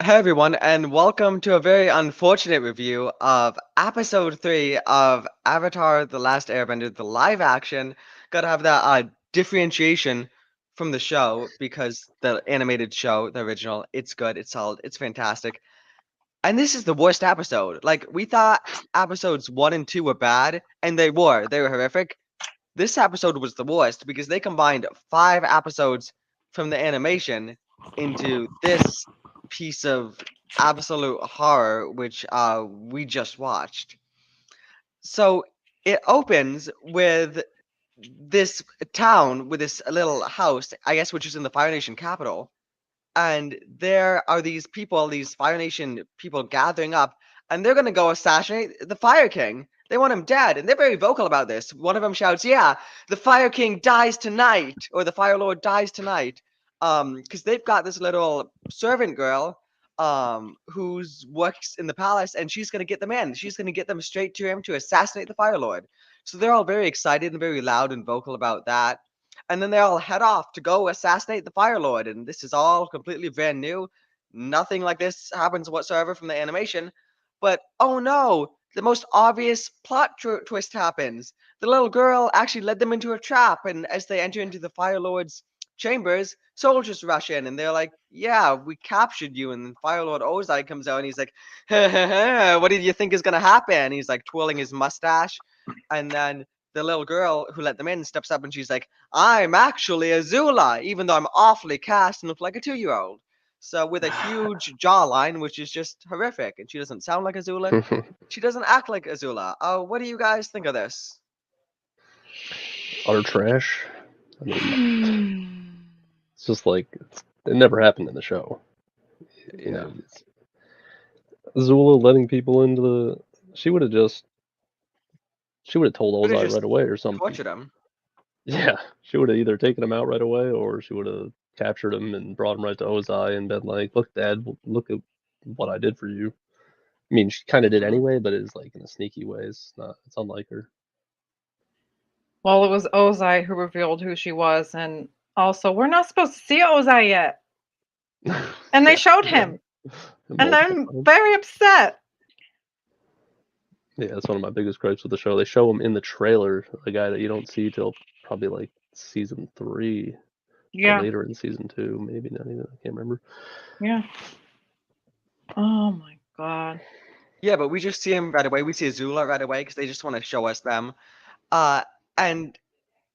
Hey everyone, and welcome to a very unfortunate review of episode 3 of Avatar: The Last Airbender, the live action. Gotta have that differentiation from the show because the animated show, the original, it's good, it's solid, it's fantastic. And this is the worst episode. Like, we thought episodes 1 and 2 were bad, and they were horrific. This episode was the worst because they combined 5 episodes from the animation into this piece of absolute horror, which we just watched. So it opens with this town with this little house, I guess, which is in the Fire Nation capital. And there are these people, these Fire Nation people gathering up, and they're going to go assassinate the Fire King. They want him dead, and they're very vocal about this. One of them shouts, "Yeah, the Fire King dies tonight," or "the Fire Lord dies tonight," because they've got this little servant girl, who's works in the palace, and she's going to get them in. She's going to get them straight to him to assassinate the Fire Lord. So they're all very excited and very loud and vocal about that. And then they all head off to go assassinate the Fire Lord, and this is all completely brand new. Nothing like this happens whatsoever from the animation. But oh no, the most obvious plot twist happens. The little girl actually led them into a trap, and as they enter into the Fire Lord's chambers, soldiers rush in, and they're like, "Yeah, we captured you." And then Fire Lord Ozai comes out, and he's like, "What did you think is gonna happen?" He's like twirling his mustache, and then the little girl who let them in steps up and she's like, "I'm actually Azula, even though I'm awfully cast and look like a 2-year-old." So with a huge jawline, which is just horrific, and she doesn't sound like Azula. She doesn't act like Azula. What do you guys think of this? Utter trash. I mean, it's just like it never happened in the show. You Yeah. know, Zula letting people into the. She would have just. She would have told Could have Ozai just right away or something. tortured him. Yeah, she would have either taken him out right away or she would have captured him and brought him right to Ozai and been like, "Look, Dad, look at what I did for you." I mean, she kind of did Mhm. anyway, but it's like in a sneaky way. It's not. It's unlike her. Well, it was Ozai who revealed who she was, and also we're not supposed to see Ozai yet. And they Yeah, showed yeah, him, and multiple I'm times. very upset. Yeah, that's one of my biggest gripes with the show. They show him in the trailer, a guy that you don't see till probably like season 3 or Yeah, later in season 2, maybe not even. I can't remember. yeah. Oh my god. Yeah, but we just see him right away. We see Azula right away because they just want to show us them. Uh, and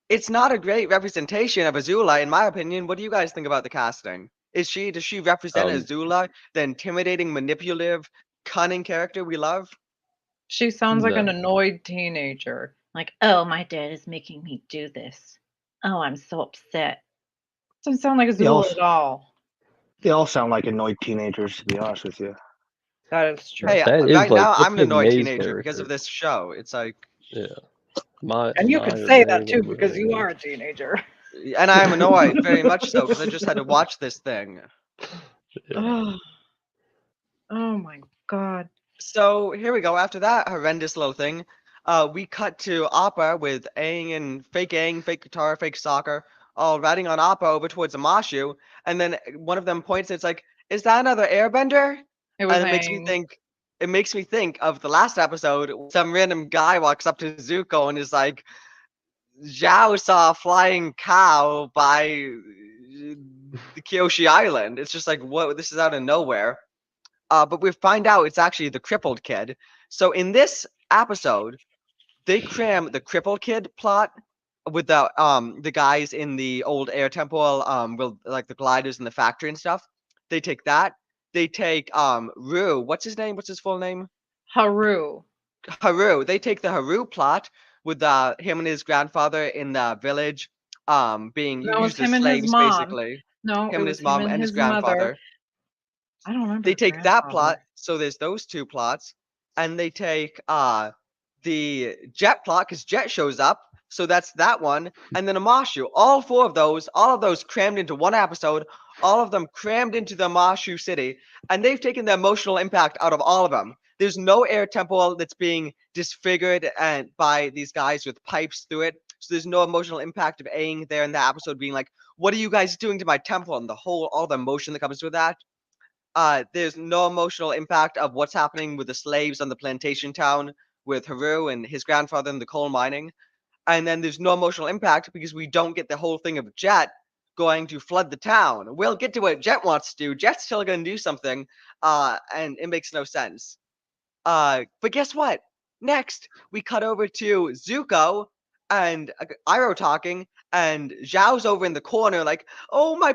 it's not a great representation of Azula, in my opinion. What do you guys think about the casting? Does she represent Um, Azula, the intimidating, manipulative, cunning character we love? She sounds like an no. annoyed teenager. Like, oh, my dad is making me do this. Oh, I'm so upset. Doesn't sound like They all Azula at all. they all sound like annoyed teenagers, to be honest with you. That is true. Hey, That is right like, now let's I'm an give annoyed May's teenager because of character. this show. It's like, Yeah, And you could my or say May, that too whatever because her you name are is. a teenager. and I'm annoyed very much so because I just had to watch this thing. Yeah. Oh, oh my god. So here we go. After that horrendous little thing, we cut to Appa with Aang, fake guitar, fake soccer, all riding on Appa over towards Amashu, and then one of them points. And it's like, "Is that another Airbender?" It was And it makes me Aang. think. It makes me think of the last episode. Some random guy walks up to Zuko and is like, "Zhao saw a flying cow by the Kyoshi Island." It's just like, what? This is out of nowhere. But we find out it's actually the crippled kid. So in this episode, they cram the crippled kid plot with the guys in the old air temple, with like the gliders in the factory and stuff. They take that. They take Rue. What's his name? What's his full name? Haru. Haru. They take the Haru plot with him and his grandfather in the village, being No, it was used as him and his slaves, mom. basically. No, Him it and was his him mom and and his his mother. grandfather. I don't remember They his take that plot, grandfather. so there's those two plots, and they take the Jet plot because Jet shows up, so that's that one, and then Amashu. All of those crammed into one episode, all of them crammed into the Amashu city, and they've taken the emotional impact out of all of them. There's no air temple that's being disfigured and by these guys with pipes through it. So there's no emotional impact of Aang there in that episode being like, "What are you guys doing to my temple?" And all the emotion that comes with that. There's no emotional impact of what's happening with the slaves on the plantation town with Haru and his grandfather in the coal mining. And then there's no emotional impact because we don't get the whole thing of Jet going to flood the town. We'll get to what Jet wants to do. Jet's still going to do something, and it makes no sense. But guess what? Next, we cut over to Zuko and Iroh talking, and Zhao's over in the corner, like, "Oh, my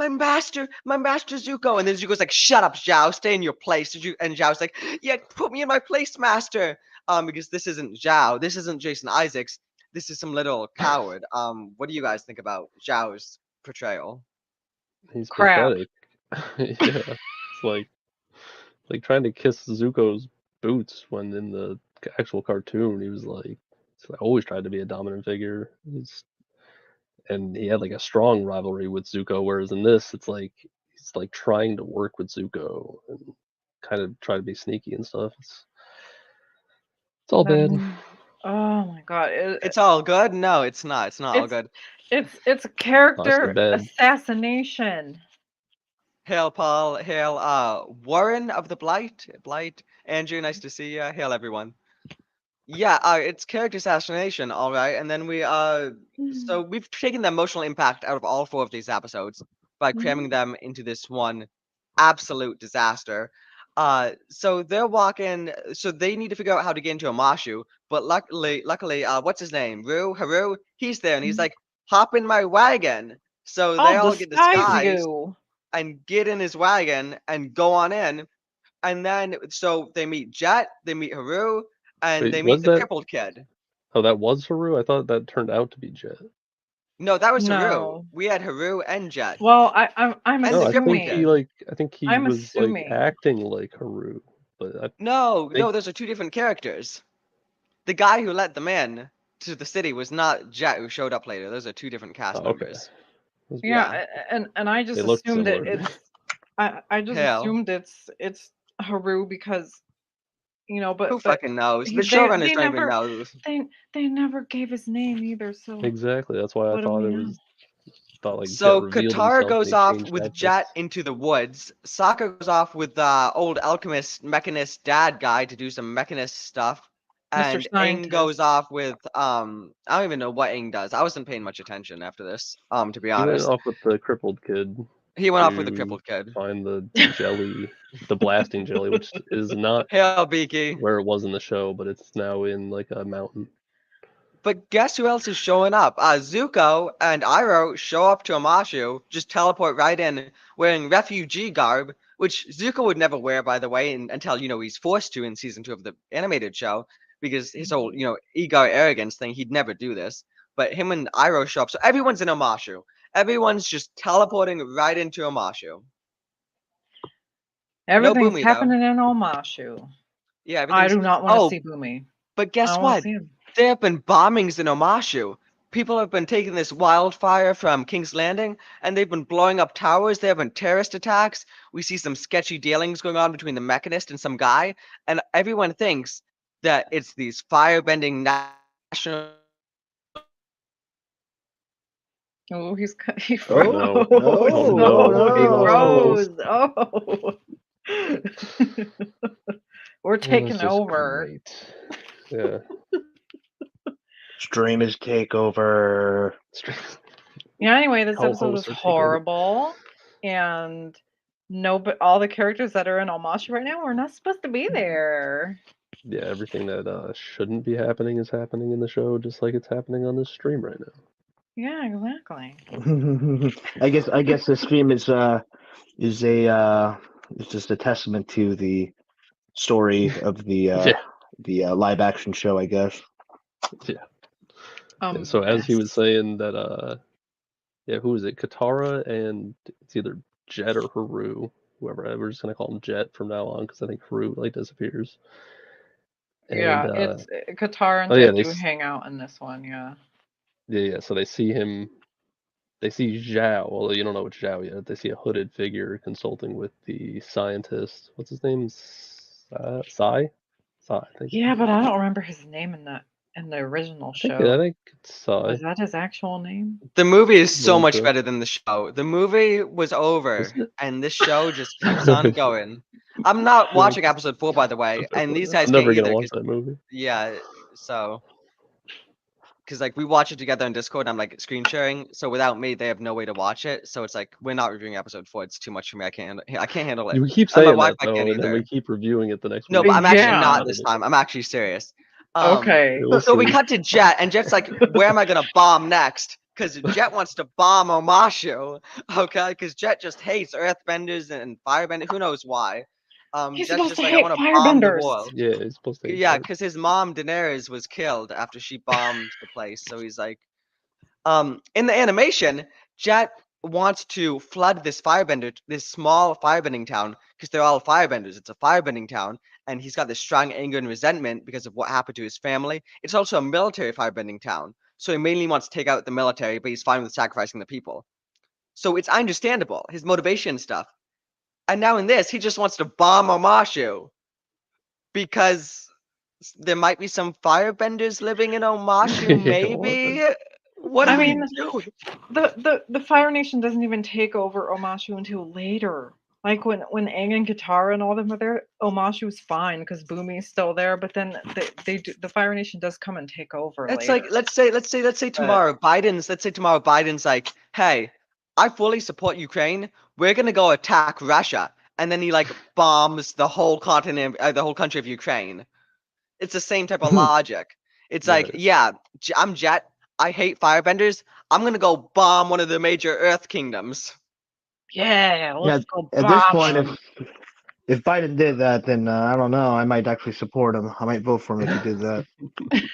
master Zuko." And then Zuko's like, "Shut up, Zhao, stay in your place." And Zhao's like, "Yeah, put me in my place, master." Because this isn't Zhao, this isn't Jason Isaacs, this is some little coward. What do you guys think about Zhao's portrayal? He's Crap. pathetic. Yeah, it's like trying to kiss Zuko's boots when in the actual cartoon he was like always tried to be a dominant figure. And he had like a strong rivalry with Zuko, whereas in this it's like he's like trying to work with Zuko and kind of try to be sneaky and stuff. It's all bad. Oh my god. It's all good? No, it's not. It's not all It's good. it's a I character said bad. assassination. Hail, Paul. Hail, Warren of the Blight. Blight. Andrew, nice to see you. Hail, everyone. Yeah, it's character assassination, all right. And then so we've taken the emotional impact out of all 4 of these episodes by cramming them into this one absolute disaster. So they're walking. So they need to figure out how to get into Amashu. But luckily, what's his name? Haru. He's there, and he's like, "Hop in my wagon." So they I'll all get disguise disguised you. and get in his wagon and go on in. And then so they meet Jet, they meet Haru, and Wait, they meet was the that? crippled kid. Oh, that was Haru. I thought that turned out to be Jet. No, that was Haru. No. We had Haru and Jet. Well, I'm And No, the I crippled think kid. assuming. I think he I'm was like assuming. acting like Haru, but I No, think those are 2 different characters. The guy who let them in to the city was not Jet who showed up later. Those are 2 different cast okay. members. Yeah, Yeah. and I They just looked assumed similar. I just Hell. assumed it's Haru because Who but fucking knows? The they showrunners don't even never know. they never gave his name either. So Exactly. That's why I what do we thought know? like Jet So revealed Katara himself and goes he off changed with Jet outfits. into the woods. Sokka goes off with the old alchemist mechanist dad guy to do some mechanist stuff. Mr. And Aang goes Scientist. off with I don't even know what Aang does. I wasn't paying much attention after this, to be He went honest. off with the crippled kid He went off with the to crippled kid. find the jelly, the blasting jelly, which is not Hail Beaky. where it was in the show, but it's now in like a mountain. But guess who else is showing up? Zuko and Iroh show up to Amashu, just teleport right in, wearing refugee garb, which Zuko would never wear, by the way, until he's forced to in season 2 of the animated show, because his whole ego arrogance thing, he'd never do this. But him and Iroh show up, so everyone's in Amashu. Everyone's just teleporting right into Amashu. No Everything's Boomy though. happening in Omashu. Yeah, I everything's. do not want to Oh, see Boomy. but I guess don't want to what? see him. There have been bombings in Omashu. People have been taking this wildfire from King's Landing, and they've been blowing up towers. There have been terrorist attacks. We see some sketchy dealings going on between the Mechanist and some guy, and everyone thinks that it's these firebending national. Oh, he Oh froze. no! Oh, no! He froze. Oh. We're That was taking just over. great. Yeah. Streamers takeover. Yeah, anyway, this episode was Co-hosts are taking over. horrible. And but all the characters that are in Omashu right now are not supposed to be there. Yeah, everything that shouldn't be happening is happening in the show, just like it's happening on this stream right now. Yeah, exactly. I guess the stream is it's just a testament to the story of the live action show, I guess. Yeah, so as he was saying that, who is it? Katara and it's either Jet or Haru, whoever. We're just gonna call him Jet from now on because I think Haru like disappears. Yeah, And it's Katara and oh yeah, Jet do hang out in this one, yeah. Yeah. So they see him. They see Zhao. Well, you don't know it's Zhao yet. They see a hooded figure consulting with the scientist. What's his name? Sai. Sai, I think. Yeah, but I don't remember his name in that in the original I show. think it's Sai. Was that his actual name? The movie is so Believe much so. better than the show. The movie was over, Isn't it? and this show just keeps on going. I'm not watching episode 4, by the way, and these guys I'm can't never gonna either. watch 'Cause, that movie. yeah, so because like we watch it together on Discord, I'm like screen sharing. So without me, they have no way to watch it. So it's like we're not reviewing episode 4. It's too much for me. I can't handle it. We keep And my saying that Wi-Fi can't though, and then either. we keep reviewing it the next No, week. but I'm actually Yeah. not this time. I'm actually serious. Okay. We'll So we see. cut to Jet, and Jet's like, "Where am I gonna bomb next?" Because Jet wants to bomb Omashu. Okay, because Jet just hates Earthbenders and Firebenders. Who knows why? He's Jet's supposed just to like, "I hate want to bomb the firebenders. world." Yeah, it's supposed to. Yeah, because his mom Daenerys was killed after she bombed the place. So he's like, in the animation, Jet wants to flood this small firebending town, because they're all firebenders. It's a firebending town, and he's got this strong anger and resentment because of what happened to his family. It's also a military firebending town, so he mainly wants to take out the military, but he's fine with sacrificing the people. So it's understandable, his motivation and stuff. And now in this, he just wants to bomb Omashu because there might be some firebenders living in Omashu, Yeah, maybe. What I are we mean, doing? the Fire Nation doesn't even take over Omashu until later. Like when Aang and Katara and all them are there, Omashu's fine because Bumi's still there. But then the Fire Nation does come and take over It's later. like let's say tomorrow Biden's like, hey, I fully support Ukraine. We're gonna go attack Russia, and then he like bombs the whole continent, the whole country of Ukraine. It's the same type of logic. It's like, Right. yeah, I'm Jet. I hate firebenders. I'm gonna go bomb one of the major Earth kingdoms. Yeah, let's go At this bomb point, him. if Biden did that, then I don't know. I might actually support him. I might vote for him if he did that.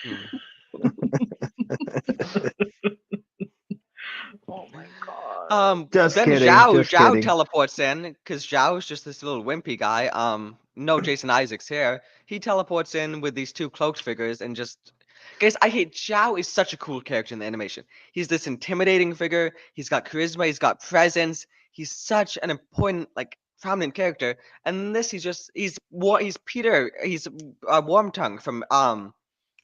Hmm. Oh my god. Just Then kidding. Zhao Just kidding. teleports in because Zhao's just this little wimpy guy. No Jason Isaacs here. He teleports in with these two cloaked figures and just guys, I hate Zhao is such a cool character in the animation. He's this intimidating figure. He's got charisma. He's got presence. He's such an important, like, prominent character. And this, he's Peter. He's Wormtongue from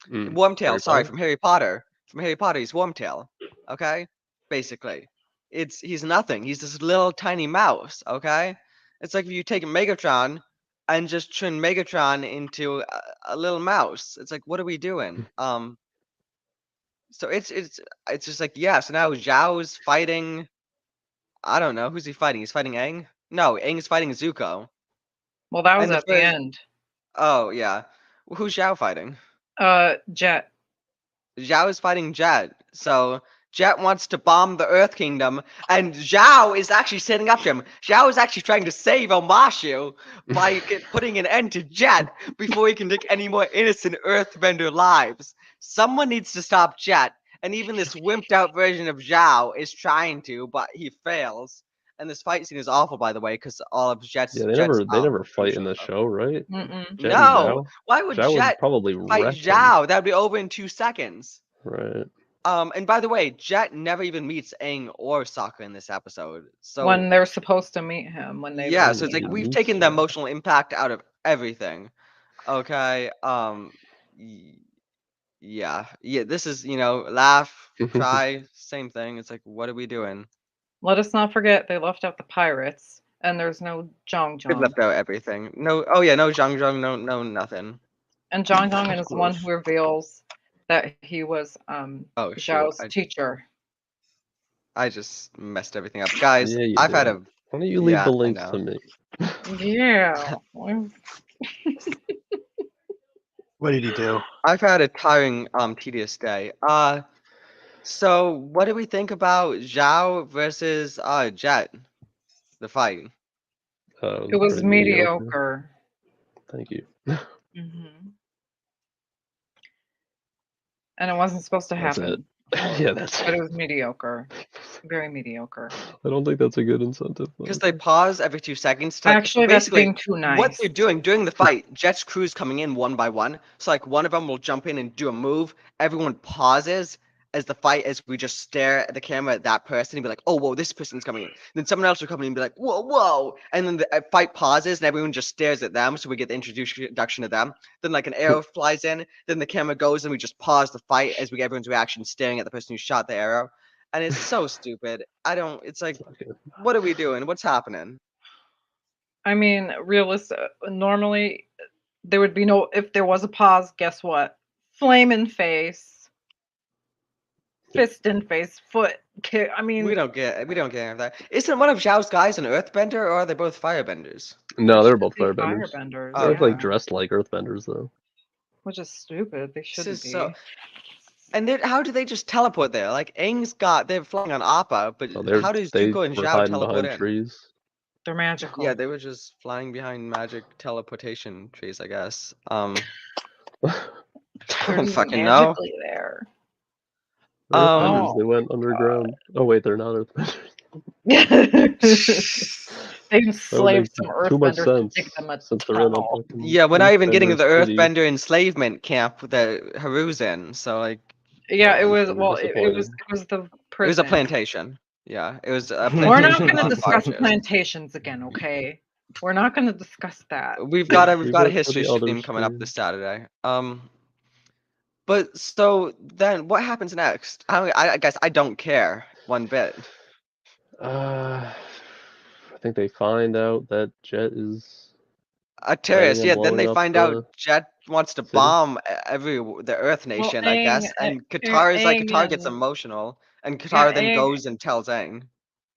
Wormtail. Harry Sorry, Potter? from Harry Potter. From Harry Potter, he's Wormtail. Okay, basically, he's nothing. He's this little tiny mouse. Okay, it's like if you take Megatron and just turn Megatron into a little mouse. It's like, what are we doing? So it's just like, yeah. So now Zhao's fighting. I don't know who's he fighting. He's fighting Aang. No, Aang's fighting Zuko. Well, that was And the at the first. end. Oh yeah, who's Zhao fighting? Jet. Zhao is fighting Jet. So Jet wants to bomb the Earth Kingdom, and Zhao is actually setting up to him. Zhao is actually trying to save Omashu by putting an end to Jet before he can take any more innocent Earthbender lives. Someone needs to stop Jet, and even this wimped out version of Zhao is trying to, but he fails. And this fight scene is awful, by the way, because all of Jet's Yeah, they Jet's never fight in crucial the stuff. show, right? Mm-mm. Jet and No, Zhao? why would Zhao would Jet probably fight wreck him. Zhao? That would be over in 2 seconds. Right. And by the way, Jet never even meets Aang or Sokka in this episode. So When they're supposed to meet him, when they yeah, first so it's meet like him. we've meets taken the him. emotional impact out of everything. Okay. Yeah. This is, laugh, cry, same thing. It's like, what are we doing? Let us not forget they left out the pirates, and there's no Zhang We Zhang. left out everything. No. Oh yeah, no Zhang Zhang, no nothing. And Zhang Zhang Of is the one course. who reveals that he was Oh shoot, Zhao's teacher. I just messed everything up, guys. Yeah, you I've did. had a Why don't you leave the I links know. to me? Yeah. What did he do? I've had a tiring, tedious day. So what do we think about Zhao versus Jet? The fight. It was pretty mediocre. Thank you. hmm And it wasn't supposed to That's happen. Yeah, that's But it it. was mediocre. Very mediocre. I don't think that's a good incentive. Because they pause every 2 seconds to, like, Actually, that's basically being too nice. what they're doing during the fight. Jet's crew's coming in one by one. So like one of them will jump in and do a move. Everyone pauses, as the fight as we just stare at the camera at that person and be like, oh, whoa, this person's coming in. Then someone else will come in and be like, whoa, whoa. And then the fight pauses and everyone just stares at them. So we get the introduction to them. Then like an arrow flies in. Then the camera goes and we just pause the fight as we get everyone's reaction staring at the person who shot the arrow. And it's so stupid. It's like, what are we doing? What's happening? I mean, normally there would be no, if there was a pause, guess what? Flame in face, fist in face, foot kick. I mean, We don't get that. Isn't one of Zhao's guys an earthbender or are they both firebenders? No, they're both should be firebenders. firebenders. Oh, They're like yeah. dressed like earthbenders though. Which is stupid. They This shouldn't is be. so. And then how do they just teleport there? Like they're flying on Appa, but So how does they Zuko and were Zhao hiding teleport behind in? trees. They're magical. Yeah, they were just flying behind magic teleportation trees, I guess. I They're don't fucking know. magically there. Earthbenders, Oh, they went underground. Oh wait, they're not earthbenders. They enslaved some too much earthbenders to sense dig them a since they're in a tunnel. fucking Yeah, we're not even getting to the earthbender city. Earthbender enslavement camp that Haru's in. So like, Yeah, it I'm was. very Well, it was. disappointed. It was the it was prison. a plantation. Yeah, it was a We're plantation. not going on to discuss Farshiz. plantations again, okay? We're not going to discuss that. We've got a Leave a it for history the other stream coming up stream. this Saturday. But so then what happens next? I guess I don't care one bit. I think they find out that Jet is A terrorist, planning yeah. on Then they blowing up find the out Jet wants to city. bomb the Earth Well, Nation, I guess. And Aang Qatar gets and emotional, and Qatar then Aang. goes and tells Aang.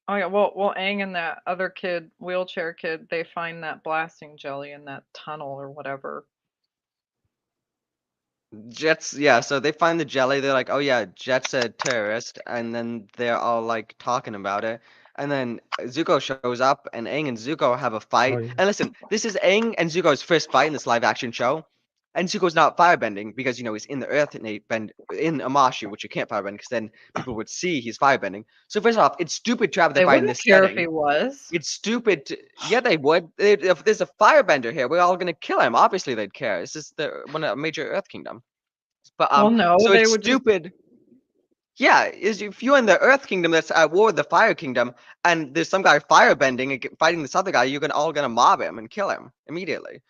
Oh yeah, well, Aang and that other kid, wheelchair kid, they find that blasting jelly in that tunnel or whatever. Jet's yeah, so they find the jelly. They're like, "Oh yeah, Jet's a terrorist," and then they're all like talking about it. And then Zuko shows up, and Aang and Zuko have a fight. Oh, yeah. And listen, this is Aang and Zuko's first fight in this live-action show. And Zuko's not firebending because he's in the Earth bend in Amashu, which you can't firebend because then people would see he's firebending. So first off, it's stupid to have the They fight in wouldn't this care setting. if he was. It's stupid. Yeah, they would. If there's a firebender here, we're all gonna kill him. Obviously, they'd care. This is a major Earth kingdom. But Well, no, so they it's would just. stupid. Yeah, if you're in the Earth Kingdom that's at war with the Fire Kingdom, and there's some guy firebending and fighting this other guy, you're all gonna mob him and kill him immediately.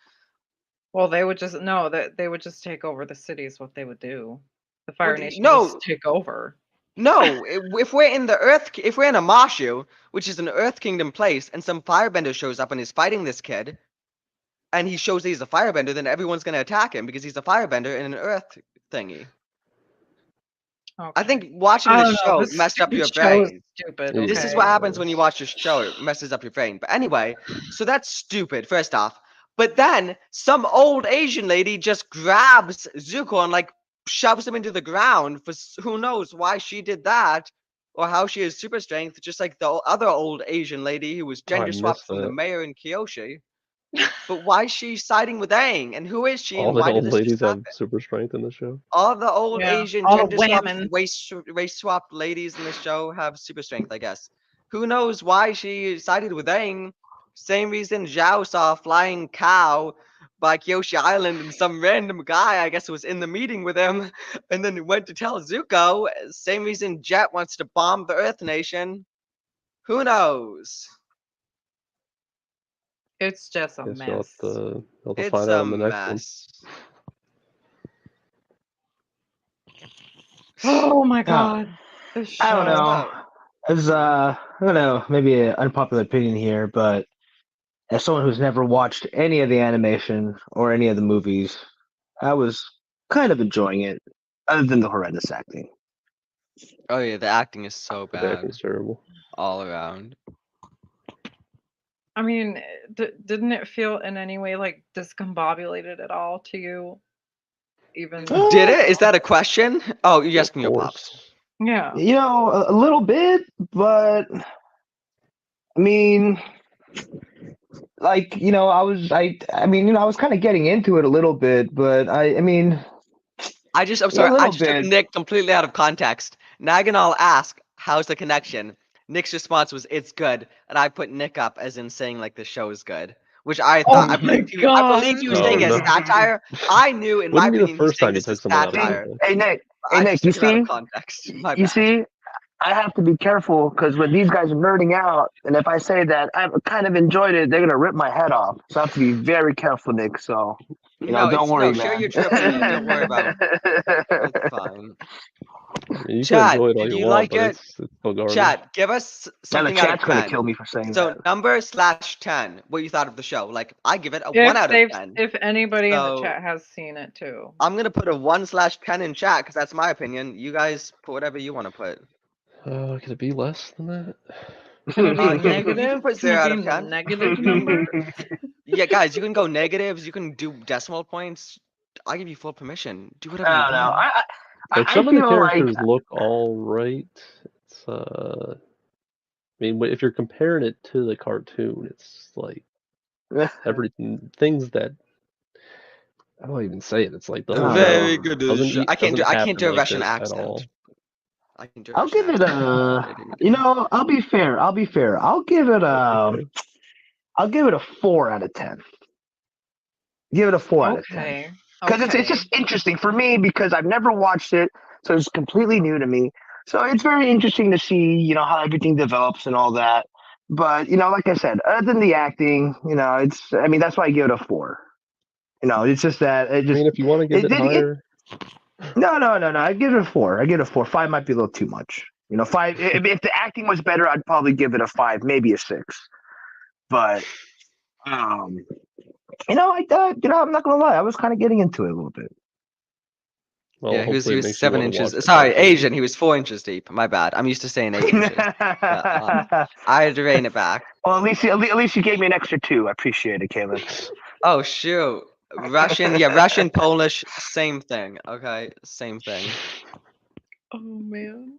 Well, they would just no. That they would just take over the city. Is what they would do. The Fire Well, Nation no. would just take over. No, if we're in if we're in Amashu, which is an Earth Kingdom place, and some firebender shows up and is fighting this kid, and he shows that he's a firebender, then everyone's gonna attack him because he's a firebender in an Earth thingy. Okay. I think watching I this don't know, show messed up your show is brain. stupid. Yeah. This is okay? what happens when you watch a show. It messes up your brain. But anyway, so that's stupid, first off. But then some old Asian lady just grabs Zuko and like shoves him into the ground for who knows why she did that or how she has super strength, just like the other old Asian lady who was Oh, I gender swapped missed from the that. mayor in Kyoshi. But why is she siding with Aang? And who is she? All And the why did old this ladies just have happen? super strength in the show. All the old Yeah, Asian all the gender swapped women. race swapped ladies in the show have super strength, I guess. Who knows why she sided with Aang? Same reason Zhao saw a flying cow by Kyoshi Island and some random guy, I guess, was in the meeting with him and then went to tell Zuko. Same reason Jet wants to bomb the Earth Nation. Who knows? It's just a Guess mess. you'll have to It's find a out in the next one. mess. Oh my god. This I don't show. know. As I don't know, maybe an unpopular opinion here, but as someone who's never watched any of the animation or any of the movies, I was kind of enjoying it, other than the horrendous acting. Oh yeah, the acting is so The bad acting's terrible. all around. I mean, didn't it feel in any way like discombobulated at all to you? Even Did it? Is that a question? Oh, you're asking your Of pops. course. yeah. You know, a little bit, but I mean, like, you know, I mean, you know, I was kind of getting into it a little bit, but I mean, I'm a sorry, I little just took bit. Nick completely out of context. Naganal asked, how's the connection? Nick's response was, it's good. And I put Nick up as in saying like the show is good. Which I Oh thought, I my believe you were saying Oh, as no. satire. I knew, in my Wouldn't be the opinion, he's first saying time you this took is someone out of satire. context. Hey, Nick, Hey I Nick, just you took it out of see, context. My you bad. see, I have to be careful because when these guys are nerding out, and if I say that I've kind of enjoyed it, they're gonna rip my head off. So I have to be very careful, Nick. So No, don't it's worry, no. Share man. your true opinion. Don't worry about. It's fine. I mean, you can Chat, enjoy it all did you you want, like but it? it's still garbage. Chat, give us Now the something out of chat's gonna 10. kill me for saying So that. number/10, what you thought of the show. Like I give it a 1 out of 10. If anybody in the So chat has seen it too. I'm gonna put a 1/10 in chat because that's my opinion. You guys put whatever you want to put. Could it be less than that? Can it be You can negative? put Can 0 it out be of 10. negative number? Yeah, guys, you can go negatives. You can do decimal points. I give you full permission. Do whatever you I don't know. want. Like I some of the feel like characters look all right. It's I mean, if you're comparing it to the cartoon, it's like everything things that I don't even say it. It's like I the whole don't show Very know. good doesn't show. doesn't I can't happen do a like Russian this at accent. all. I can do a I'll Russian give it accent. I'll be fair. I'll be fair. I'll give it Okay. a 4 out of 10. Give it a 4 out of 10. Okay. Because it's Okay. just interesting for me because I've never watched it, so it's completely new to me. So it's very interesting to see, how everything develops and all that. But like I said, other than the acting, that's why I give it a 4. It's just that I mean, if you want to give it it did it. higher, No. I give it a 4. I give it a 4. 5 might be a little too much. 5. If the acting was better, I'd probably give it a 5, maybe a 6. But I'm not gonna lie, I was kind of getting into it a little bit. well, Yeah, hopefully he it was makes you want to 7 inches. watch the Sorry, cartoon. Asian. He was 4 inches deep. My bad. I'm used to saying 8 inches. I had to rein it back. Well, at least you gave me an extra 2. I appreciate it, Caitlin. Oh shoot. Russian, yeah, Russian, Polish, same thing. Okay, same thing. Oh man.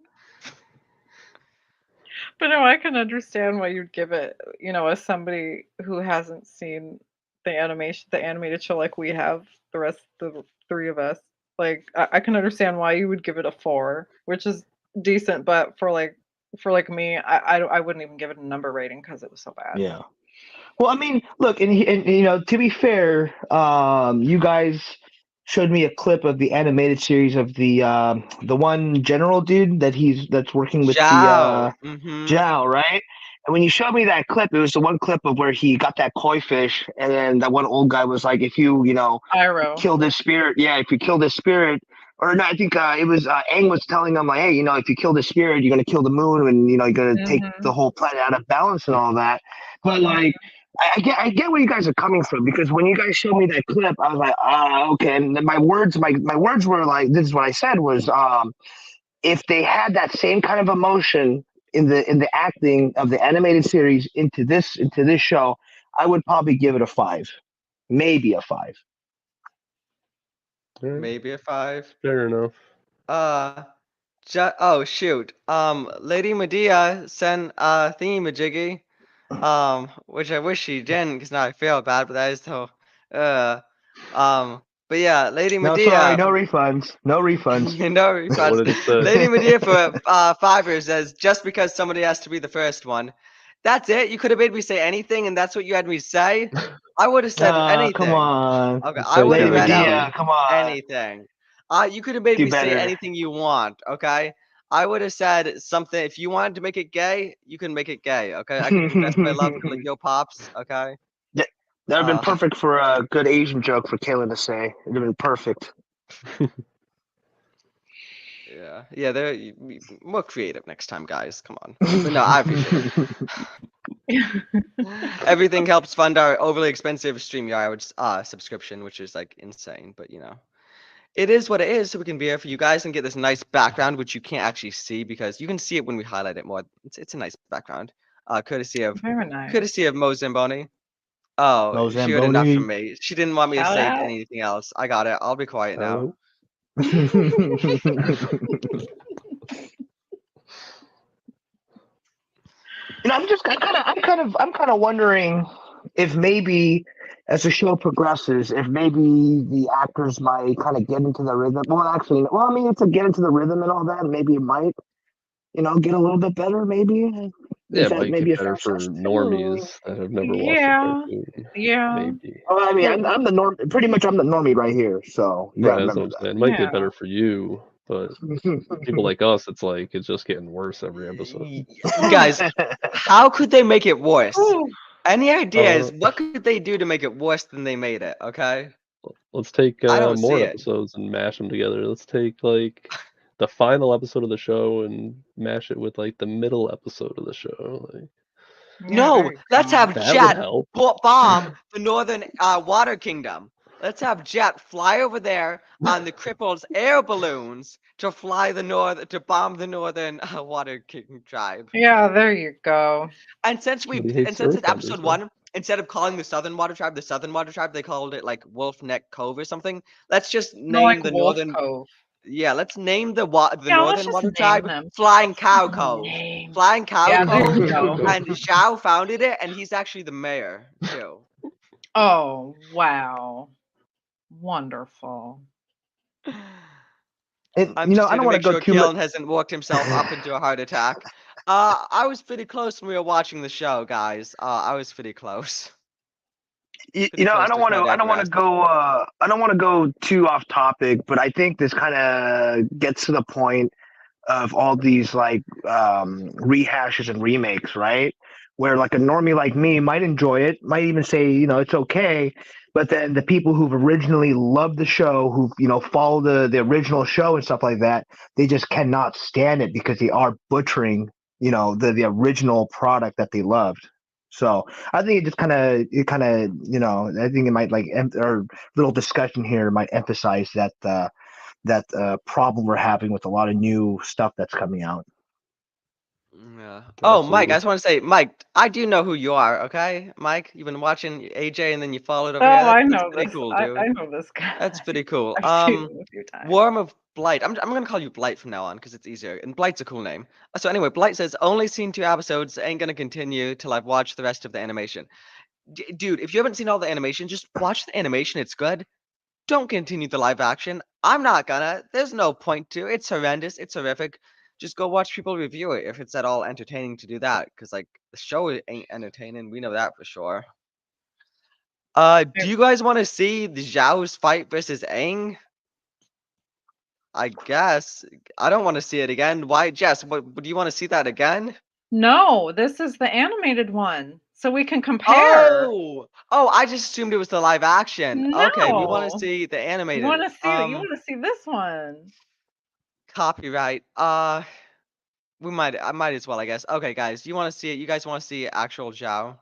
But no, I can understand why you'd give it, as somebody who hasn't seen the animated show like we have, the rest the three of us. Like I can understand why you would give it a 4, which is decent, but for me, I wouldn't even give it a number rating because it was so bad. Yeah. Well, I mean, look, and to be fair, you guys showed me a clip of the animated series of the one general dude that's working with the Zhao. Mm-hmm. Zhao, right? And when you showed me that clip, it was the one clip of where he got that koi fish, and then that one old guy was like, if you Iroh. kill this spirit, yeah, if you kill this spirit, or no, I think it was Aang was telling him like, hey, if you kill this spirit, you're gonna kill the moon, and you're gonna take Mhm. the whole planet out of balance and all that. But like, I get where you guys are coming from because when you guys showed me that clip, I was like, okay. And then my words were like, this is what I said was, if they had that same kind of emotion in the acting of the animated series into this show, I would probably give it a 5, maybe a 5. Alright, Maybe a 5. fair enough. Oh shoot. Lady Medea sent thingy-majiggy. Which I wish she didn't, because now I feel bad, but that is so but yeah, Lady No, sorry, Medea. no refunds, no refunds. No What did refunds. it say? Lady Medea for Fiverr says just because somebody has to be the first one. That's it. You could have made me say anything, and that's what you had me say. I would have said Come anything. on, Okay, It's I so would Lady have read out Medea, catchy. come on, anything. You could have made do me say better. anything you want. Okay, I would have said something. If you wanted to make it gay, you can make it gay. Okay, I could confess my love to yo pops. Okay. That would have been Uh, perfect for a good Asian joke for Kaylin to say. It would have been perfect. yeah, they're more creative next time, guys. Come on. But no, I appreciate it. Everything helps fund our overly expensive StreamYard subscription, which is like insane. But it is what it is. So we can be here for you guys and get this nice background, which you can't actually see because you can see it when we highlight it more. It's a nice background. Courtesy of Very nice. Mo Zamboni. Oh, Mo she heard enough Zamboni. from me. She didn't want me to Shout say out. anything else. I got it. I'll be quiet now. Hello. I'm kind of wondering if maybe as the show progresses, if maybe the actors might kind of get into the rhythm. Well, I mean, it's a get into the rhythm and all that. Maybe it might, get a little bit better. Maybe Yeah, is it that might maybe get a better fair for assessment? normies that have never watched the Yeah. cartoon. Yeah. Maybe. Oh, I mean, Well, I'm the norm. Pretty much, I'm the normie right here. So you gotta Right, that's what remember I'm that. saying. It might Yeah. get better for you, But people like us, it's like it's just getting worse every episode. Guys, how could they make it worse? Ooh, Any ideas? Uh, What could they do to make it worse than they made it? Okay, Let's take I don't more see it. episodes and mash them together. Let's take like the final episode of the show and mash it with like the middle episode of the show. Like yeah, No, there you let's go. have that would Jet help. bomb the Northern Water Kingdom. Let's have Jet fly over there on the cripples' air balloons to fly to bomb the Northern Water King tribe. Yeah, there you go. And since But he hates it's Earthbenders, episode though. 1, instead of calling the Southern Water tribe the Southern Water tribe, they called it like Wolf Neck Cove or something. Let's just More like name the Wolf Northern. Cove. Yeah, let's name the Yeah, let's Northern just Water name tribe them. Flying Cow Cove. Name. Flying Cow Yeah, there Cove. you go. And Zhao founded it, and he's actually the mayor too. Oh, wow. Wonderful. I'm You know, just I here don't to want to make go sure too Keelan much. hasn't worked himself up into a heart attack. I was pretty close when we were watching the show, guys. I was pretty close. You Pretty know, close to I don't want to cardiac go. I don't want to go too off topic, but I think this kind of gets to the point of all these like rehashes and remakes, right? Where like a normie like me might enjoy it, might even say, you know, it's okay. But then the people who've originally loved the show, who've, you know, followed the original show and stuff like that, they just cannot stand it because they are butchering, you know, the original product that they loved. So I think you know, I think it might like our little discussion here might emphasize that problem we're having with a lot of new stuff that's coming out. Yeah. Oh, Mike, I Absolutely. just want to say, Mike, I do know who you are, okay? Mike, you've been watching AJ and then you followed over Oh, here. I That's know pretty this. cool, I dude. know this guy. That's pretty cool. I've seen him a few times. Worm of Blight. I'm gonna call you Blight from now on because it's easier. And Blight's a cool name. So anyway, Blight says only seen 2 episodes. Ain't gonna continue till I've watched the rest of the animation. Dude, if you haven't seen all the animation, just watch the animation. It's good. Don't continue the live action. I'm not gonna. There's no point to. It's horrendous. It's horrific. Just go watch people review it if it's at all entertaining to do that. Cause like the show ain't entertaining. We know that for sure. Do you guys want to see the Zhao's fight versus Aang? I guess. I don't want to see it again. Why, Jess? What do you want to see that again? No, this is the animated one, so we can compare. Oh, I just assumed it was the live action. Okay, we want to No. see the You animated. want to see you want to see this one. Copyright. I might as well, I guess. Okay, guys, you want to see it? You guys want to see actual Zhao?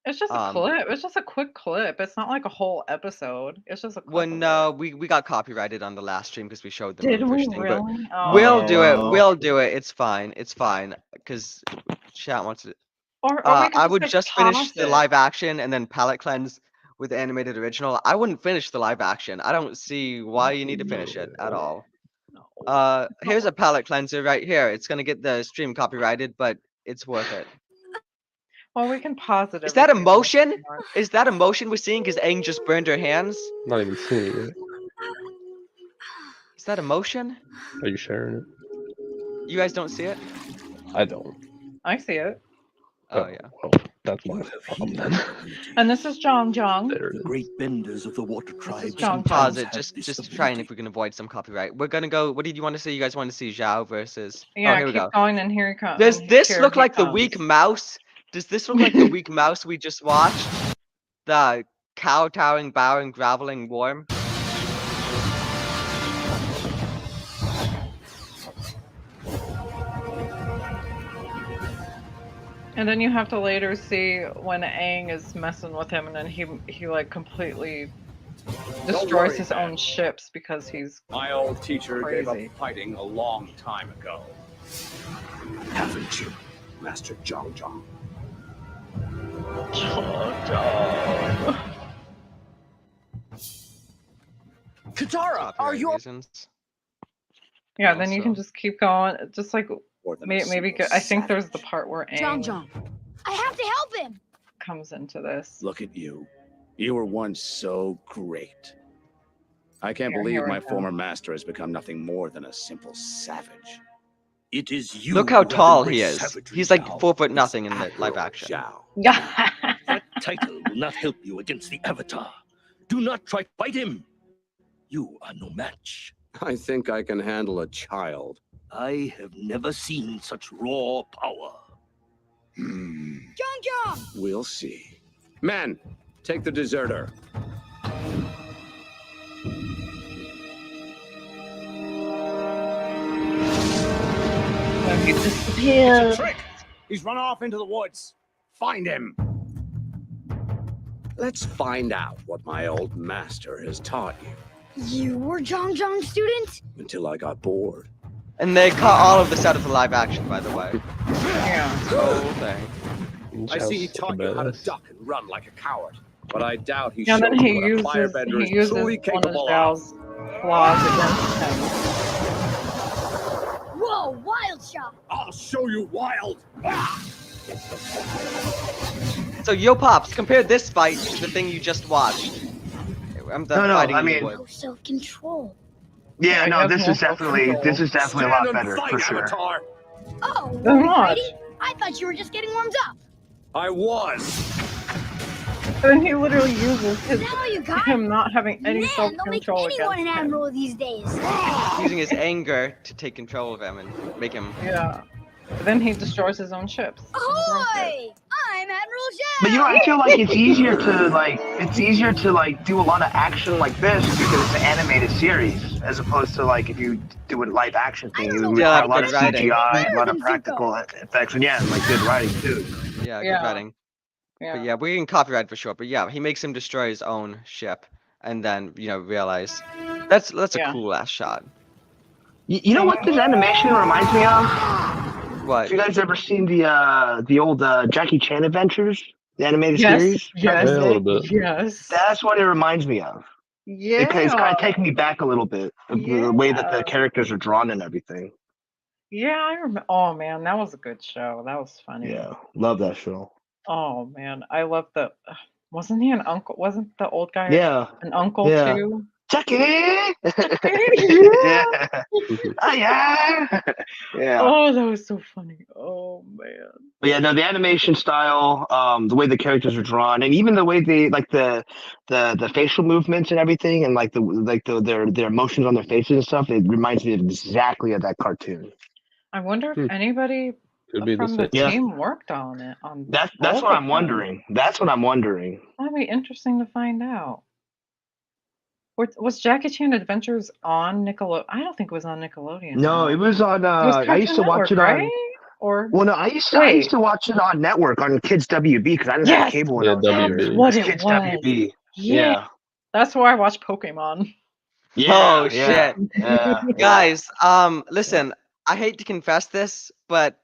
It's just a clip. It's just a quick clip. It's not like a whole episode. It's just a clip. When we got copyrighted on the last stream because we showed the Did we moonfish thing, but really? we'll do it. Oh. We'll do it. It's fine. It's fine because chat wants it. Or we could I would like, just finish pause the it. live action and then palette cleanse with the animated original. I wouldn't finish the live action. I don't see why you need to finish it at all. No. Here's a palette cleanser right here. It's gonna get the stream copyrighted, but it's worth it. Well, we can pause it. Is that every few minutes if emotion? you want. Is that emotion we're seeing because Aang just burned her hands? Not even seeing it. Is that emotion? Are you sharing it? You guys don't see it? I don't. I see it. Oh yeah. Well, that's my problem then. And this is Zhang. There it The is. great benders of the water tribes. John Pause sometimes it have just this to try and if ability. we can avoid some copyright. We're gonna go. What did you want to see? You guys want to see Zhao versus? Yeah, Oh, here we keep go. going, and here he comes. Does this Here look he like the comes. weak mouse? Does this look like the weak mouse we just watched? The kowtowing, bowing, groveling worm? And then you have to later see when Aang is messing with him, and then he like completely destroys worry, his man. own ships because he's My old teacher gave Crazy. up fighting a long time ago. Haven't you, Master Zhang Zhang? Katara, are you? Reasons. yeah. Then you can Also- just keep going, just like More than a maybe single I think there's the savage. part where John Aang John. I have to help him. comes into this. Look at you. You were once so great. I can't Here believe we my go. former master has become nothing more than a simple savage. It is you. Look how who have tall he embraced is. savagery He's like now. 4'0" in the Afro live action. Zhao. That title will not help you against the Avatar. Do not try to fight him. You are no match I think I can handle a child. I have never seen such raw power. Jong Jong! We'll see. Men, take the deserter. He It's disappeared. a trick. He's run off into the woods. Find him. Let's find out what my old master has taught you. You were Jong Jong's student? Until I got bored. And they cut all of this out of the live action, by the way. Yeah. The whole thing. I see he Sounds taught you how to badass. duck and run like a coward. But I doubt he Yeah, showed then he you what a uses firebender he is uses truly one of capable of. Zhao's flaws against him. Whoa, wild shot! I'll show you wild. So, Yo Pops, compare this fight to the thing you just watched. I'm done No, fighting I in the mean- woods. No self-control. Yeah, he no, has this more is definitely self-control. a Stand lot and better fight, for sure. Avatar. Oh, They're were we not. fighting? I thought you were just getting warmed up. I was. And he literally uses Is that all you got? him not having any Man, they'll make self-control anyone an against him. admiral these days. Using his anger to take control of him and make him. Yeah. But then he destroys his own ships. Ahoy! I'm Admiral Zhao! But I feel like it's easier to do a lot of action like this because it's an animated series, as opposed to like if you do a live action thing, you Yeah, require a lot of good writing. CGI, a lot of Zuko. practical effects, and yeah, like good writing too. Yeah, good Yeah. writing. Yeah. But yeah, we can copyright for sure. But yeah, he makes him destroy his own ship, and then realize that's a Yeah. cool ass shot. You know what this animation reminds me of? What? Have you guys ever seen the old Jackie Chan Adventures, the animated Yes, series? yes. back in Yeah, the a little day? bit. Yes. That's what it reminds me of. Yeah. It's kind of taking me back a little bit, the way that the characters are drawn and everything. Yeah, I remember. Oh man, that was a good show. That was funny. Yeah, love that show. Oh man, I love the. Wasn't he an uncle? Wasn't the old guy Yeah, an uncle Yeah. too? Jackie. yeah. Yeah. Oh yeah. Yeah. Oh, that was so funny. Oh man. But yeah, no, the animation style, the way the characters are drawn, and even the way they like the facial movements and everything, and their emotions on their faces and stuff. It reminds me exactly of that cartoon. I wonder if anybody Could be the from the same. Yeah. team worked on it. On That's both what of I'm them. wondering. That's what I'm wondering. That'd be interesting to find out. Was Jackie Chan Adventures on Nickelodeon? I don't think it was on Nickelodeon. No, it was on. It was I used to Cartoon watch it Network, on. right? Or Well, no, I used Wait. to watch it on network on Kids WB because I didn't have Yes! cable when Yeah, I was younger. WB. It What was it Kids was. WB. yeah. Yeah. That's where I watched Pokemon. Oh, yeah, shit. Yeah. Guys, listen, I hate to confess this, but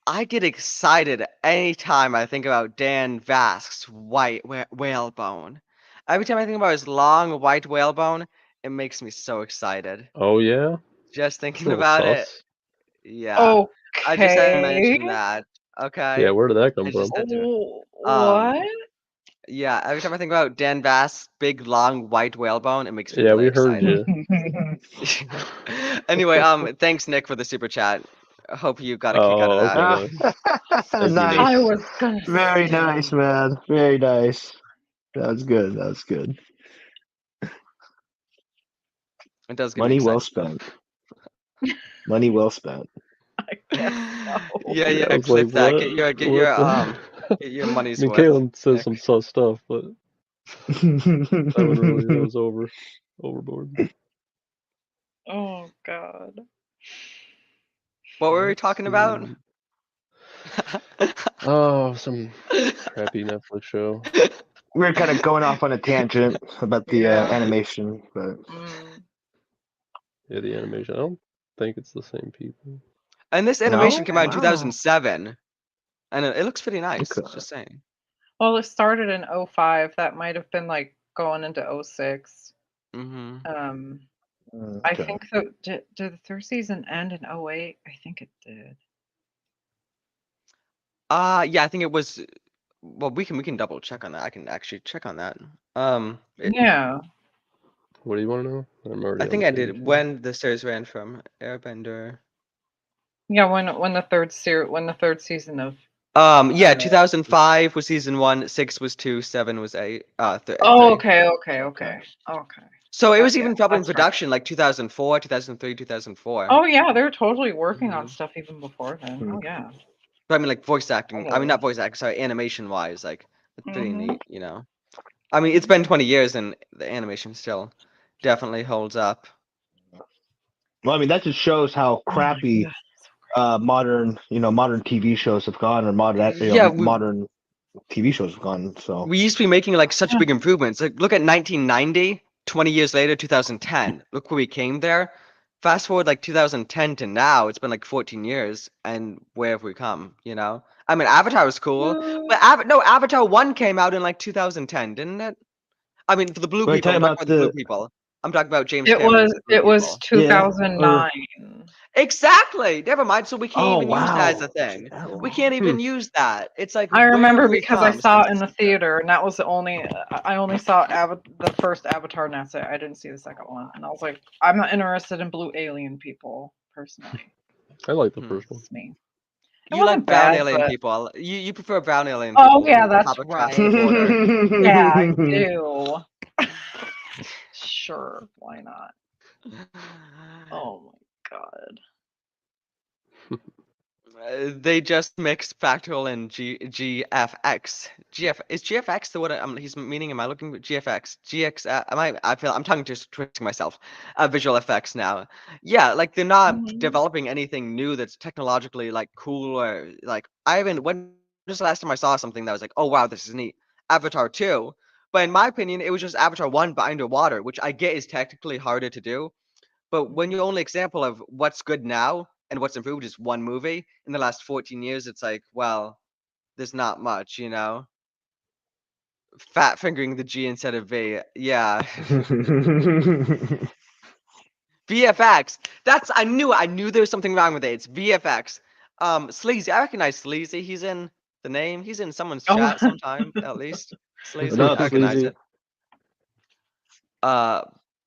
I get excited anytime I think about Dan Vask's white whalebone. Every time I think about his long white whalebone, it makes me so excited. Oh yeah. Just It's a thinking little about it. sus. Yeah. Okay. I just had to mention that. Okay. Yeah, where did that come I from? just had to. Oh, what? Yeah, every time I think about Dan Vask's big, long, white whalebone, it makes me Yeah, really we heard excited. you. Anyway, thanks Nick for the super chat. I hope you got a kick out of Oh, that. okay. Thank you, Nice. Nick. I was gonna Very say. nice, man. Very nice. That was good. That was good. It does get me Money well excited. spent. Money well spent. I guess so. Yeah, I was clip like, that. what? Get your What the- get your money's I mean, worth. Kalen says Nick. some sus stuff, but that one really goes overboard. Oh God. What were we Let's talking about? see. Oh, some crappy Netflix show. We're kind of going off on a tangent about the Yeah. animation, but Yeah, the animation. I don't think it's the same people. And this animation No? came out in Wow. 2007, and it looks pretty nice. Okay. Just saying. Well, it started in 05. That might have been like going into 06. Mm-hmm. I okay. think so. Did the third season end in 08? I think it did. Yeah, I think it was. Well, we can double check on that. I can actually check on that. Yeah. What do you want to know? I'm already I on think the I page did here. when the series ran from Airbender. Yeah, when the third season of Yeah, 2005 was season 1, 6 was 2, 7 was 8. Oh, 3. okay. So it was Yeah, even probably in that's right. production like 2004, 2003, 2004. Oh yeah, they're totally working on Mhm. stuff even before then. Hmm. Oh yeah. But I mean, like voice acting. I mean, Totally. not voice acting. Sorry, animation wise, like it's pretty Mhm. neat. You know. I mean, it's been 20 years and the animation still definitely holds up. Well, I mean, that just shows how Oh my crappy God. modern TV shows have gone, or Yeah, modern TV shows have gone. So we used to be making like such Yeah. big improvements. Like look at 1990, 20 years later, 2010. Look where we came there. Fast forward like 2010 to now, it's been like 14 years, and where have we come? You know. I mean, Avatar was cool, but Avatar 1 came out in like 2010, didn't it? I mean, for the blue we're people. talking I'm talking about about the blue the people. I'm talking about James It Cameron's was The Blue it was People. yeah. 2009. Exactly. Never mind. So we can't Oh even use that as a wow. thing. Oh, We can't even use that. It's like, I where remember have we because I come saw since it in the theater, and that was the only. I only saw the first Avatar, and that's it. I didn't see the second one, and I was like, I'm not interested in blue alien people personally. I like the Hmm. first one. It's me. It You like wasn't brown bad, alien but people. You prefer brown alien oh people yeah, who that's hop across the right. border. Yeah, I do. Sure, why not? Oh my god. They just mixed factual and GFX. GF is GFX the what he's meaning? Am I looking at GFX? GX? I'm tongue just twisting myself. Visual effects now. Yeah, like they're not Mhm. developing anything new that's technologically like cool or like I haven't. When was the last time I saw something that was like, oh wow, this is neat? Avatar 2. But in my opinion, it was just Avatar 1 but underwater, which I get is technically harder to do. But when your only example of what's good now and what's improved is one movie in the last 14 years, it's like, well, there's not much, you know? Fat fingering the G instead of V. Yeah. VFX. I knew there was something wrong with it. It's VFX. Sleazy. I recognize Sleazy. He's in the name. He's in someone's Oh, chat sometime, at least. What Sleazy. up, I recognize Sleazy? it. Uh,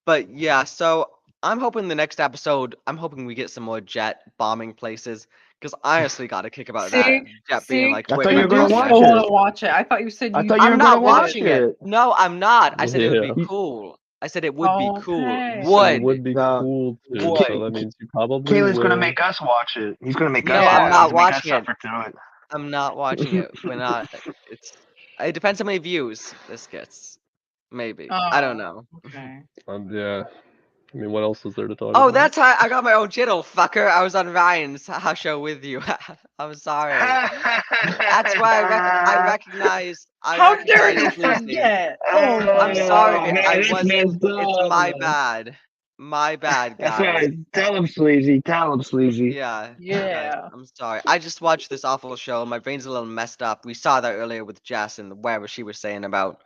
but yeah, so I'm hoping the next episode, I'm hoping we get some more jet bombing places because I honestly got a kick about that jet being see, like I way thought you you were back do gonna down the still watch want ocean. it. to watch it. I thought you said I you. thought you I'm were not gonna watch watching it. it. No, I'm not. I said it would be Yeah. cool. I said it would be cool. Okay. You said it Would. would be No, cool to, Would. so that means you probably Kaylin's gonna will. make us watch it. He's gonna make No, us I'm watch it. Yeah. not To make us watching it. suffer through it. I'm not watching it. We're not. It's. It depends how many views this gets. Maybe. I don't Oh, know. okay. Yeah. I mean, what else is there to talk Oh, about? that's how I got my own channel, fucker. I was on Ryan's house show with you. I'm sorry. That's why I How dare recognize you Sleazy. forget? Oh my I'm sorry. Man, I that's wasn't. messed It's my up. bad. My bad, That's guys. right. Tell him, Sleazy. Tell him, Sleazy. Yeah, guys. Yeah. I'm sorry. I just watched this awful show. My brain's a little messed up. We saw that earlier with Jess and whatever she was saying about.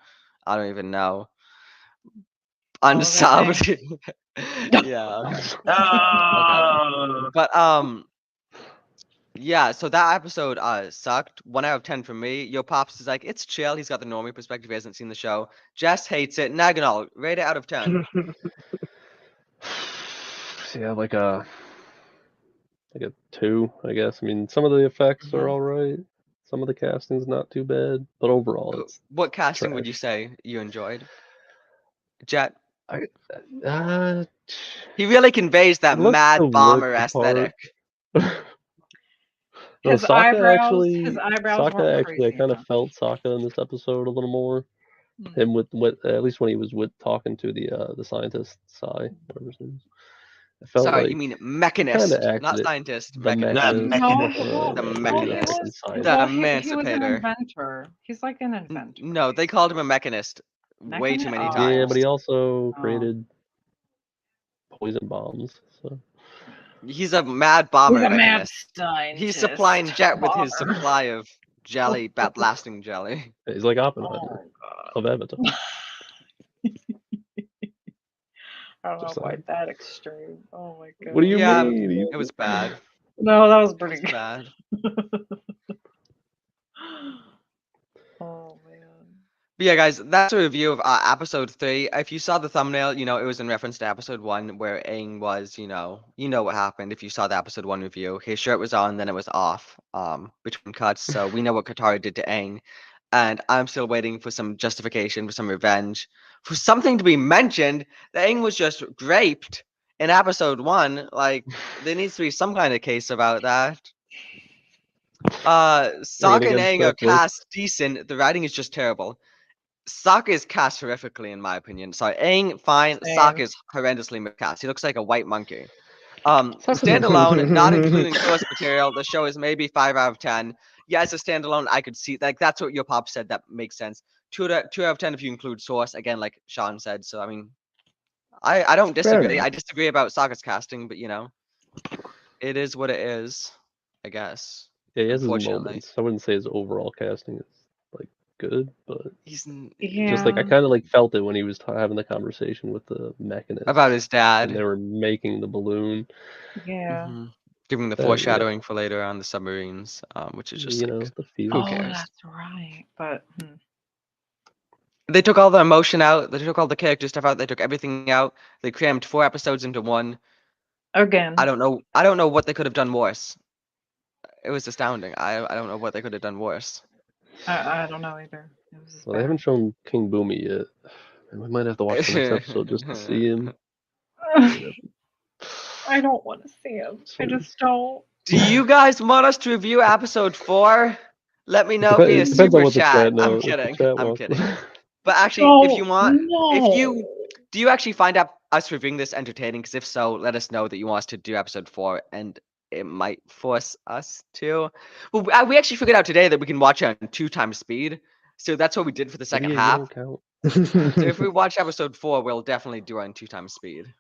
I don't even know. Okay. Unsubbed. Yeah. Okay. Okay. Oh. But yeah, so that episode sucked. 1 out of 10 for me. Yo Pops is like, it's chill. He's got the normie perspective. He hasn't seen the show. Jess hates it. Naganal, rate it out of 10. Yeah, like a 2, I guess. I mean, some of the effects are Mhm. all right. Some of the casting's not too bad, but overall, it's What casting would you trash. say you enjoyed? Jet. I, uh, He really conveys it that looks to mad look bomber the part. aesthetic. No, His Sokka eyebrows weren't I crazy kind of enough. felt Sokka in this episode a little more. Mm. Him with at least when he was with talking to the scientist Sai, whatever his name is. I felt Sorry, you like mean he kind of mechanist, acted not it. scientist. The Mechanist. The mechanist, No, Mechanist. The maybe he that's like mechanist. the was The well, scientist. he was an emancipator. inventor. He's like an inventor. No, they called him a mechanist way too many Yeah, but times. he also Oh. created poison bombs. So He's a mad He's bomber a mad mechanist. He's scientist. supplying Jet with his Bomber. supply of jelly, bad blasting jelly. he's like Oppenheimer Oh of Avatar. god. I don't know Just quite saying. that extreme. Oh my god. What do you Yeah, mean? it was bad. No, that was It pretty was good. bad. Oh man. But yeah, guys, that's a review of episode 3. If you saw the thumbnail, you know it was in reference to episode 1, where Aang was, you know what happened. If you saw the episode 1 review, his shirt was on, then it was off, between cuts. So we know what Katara did to Aang. and I'm still waiting for some justification, for some revenge, for something to be mentioned. The Aang was just raped in episode 1. Like, there needs to be some kind of case about that. Aang Sokka and against Aang are Netflix. cast decent. The writing is just terrible. Sokka is cast horrifically, in my opinion. Sorry, Aang, fine. Same. Sokka is horrendously miscast. He looks like a white monkey. Sokka's a- Standalone, not including source material, the show is maybe 5 out of 10. Yeah, as a standalone, I could see like that's what your pop said. That makes sense. 2 out of 10 if you include source. Again, like Sean said. So I mean, I don't Fair disagree. enough. I disagree about Sokka's casting, but it is what it is. I guess. Yeah, he has his Unfortunately, moments. I wouldn't say his overall casting is like good, but he's just like I Yeah. kind of like felt it when he was having the conversation with the mechanist about his and they dad. were making the balloon. Yeah. Giving the That, foreshadowing for later on the submarines, which is just you like, know, the who feels. Oh, cares? that's right. But They took all the emotion out. They took all the character stuff out. They took everything out. They crammed 4 episodes into one. again, I don't know. I don't know what they could have done worse. It was astounding. I don't know what they could have done worse. I don't know either. It was just Well, they bad. haven't shown King Boomy yet. And we might have to watch the next episode just to see him. I don't want to see him. I just don't. Do you guys want us to review episode 4? Let me know It via depends on super what the chat. chat I'm knows. If the kidding. chat I'm wants. kidding. But actually, if you No, want, no. do you actually find us reviewing this entertaining? Because if so, let us know that you want us to do episode 4, and it might force us to. Well, we actually figured out today that we can watch it on 2 times speed, so that's what we did for the second Idiot, you half. don't count. So if we watch episode 4, we'll definitely do it on 2 times speed.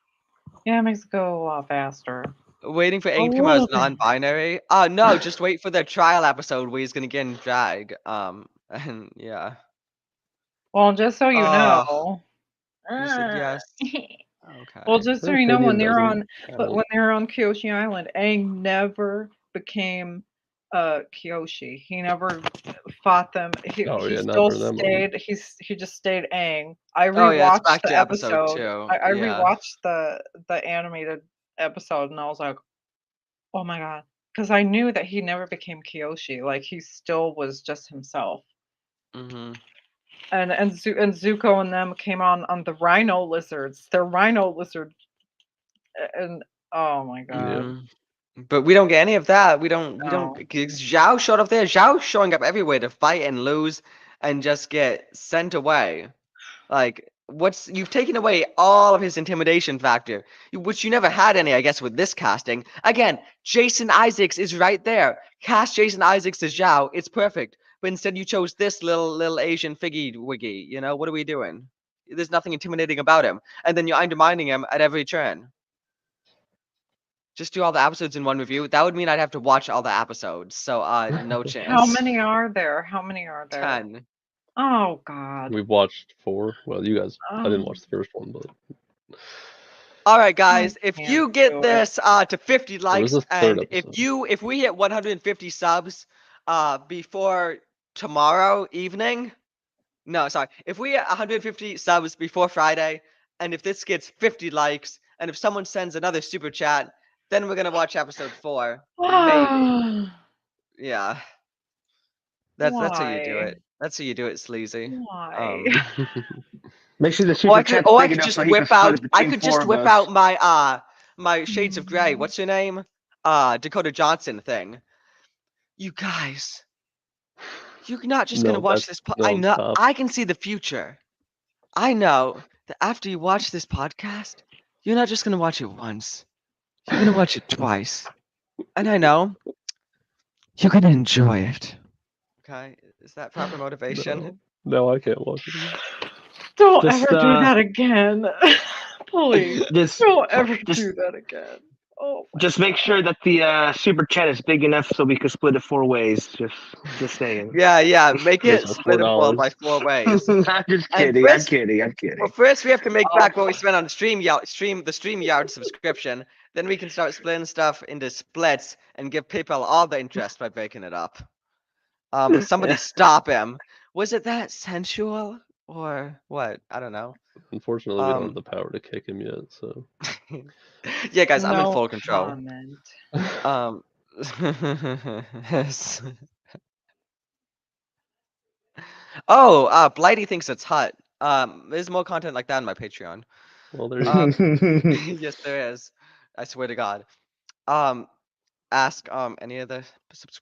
Yeah, it makes it go a lot faster. Waiting for A Aang to come out as little bit. non-binary. No, just wait for the trial episode where he's gonna get in drag. And yeah. Well, just so you know. You said yes. Okay. Well, just so Her you know, when opinion they're doesn't on count. when they're on Kyoshi Island, Aang never became Kyoshi. He never fought them. He Oh he yeah, not still for that moment. stayed. He just stayed Aang. I Oh yeah, it's rewatched back the to episode episode. 2. I Yeah. rewatched the animated episode, and I was like, oh my god, because I knew that he never became Kyoshi. Like he still was just himself. Mhm. And Zuko and them came on the rhino lizards. They're rhino lizard, and oh my god, Mhm. But we don't get any of that. We don't. no. 'Cause Zhao showed up there. Zhao's showing up everywhere to fight and lose, and just get sent away. Like, you've taken away all of his intimidation factor, which you never had any, I guess, with this casting. Again, Jason Isaacs is right there. Cast Jason Isaacs as Zhao. It's perfect. But instead, you chose this little Asian figgy wiggy. What are we doing? There's nothing intimidating about him, and then you're undermining him at every turn. Just do all the episodes in one review. That would mean I'd have to watch all the episodes. So, no chance. How many are there? How many are there? 10. Oh god. We've watched 4. Well, you guys, I didn't Oh, watch the first one, but All right, I guys. If can't you do get it. this to 50 there was likes, a third and episode. if we hit 150 subs before tomorrow evening, no, sorry, if we hit 150 subs before Friday, and if this gets 50 likes, and if someone sends another super chat, then we're gonna watch episode 4. Maybe. Yeah. That's how you do Why? it. That's how you do it, sleazy. Why? Make sure the Or super I could, chat's or I big could enough just so he can whip split out. it I between could 4 just of whip us. out my Shades of Grey. What's her name? Dakota Johnson thing. You guys, you're not just gonna No, watch that's this. I no know. stop. I can see the future. I know that after you watch this podcast, you're not just gonna watch it once. You're gonna watch it twice. And I know you're gonna enjoy it. Okay, is that proper motivation? No, I can't watch it again. Don't Just, ever do that again. Please. Just, Don't ever just, do that again. Oh my just make sure that the super chat is big enough so we can split it 4 ways. Just saying. Yeah. Make it Just for splittable $4. by 4 ways. I'm just And kidding. I'm first, kidding. I'm well, kidding. first we have to make Oh. back what we spent on the StreamYard subscription. Then we can start splitting stuff into splits and give people all the interest by breaking it up. Somebody stop him. Was it that sensual or what? I don't know. Unfortunately, we don't have the power to kick him yet, so. Yeah, guys, I'm in no full control. comment. Oh, Blighty thinks it's hot. There's more content like that on my Patreon. Well, there you Um, go. yes, there is. I swear to God. Um, ask any of the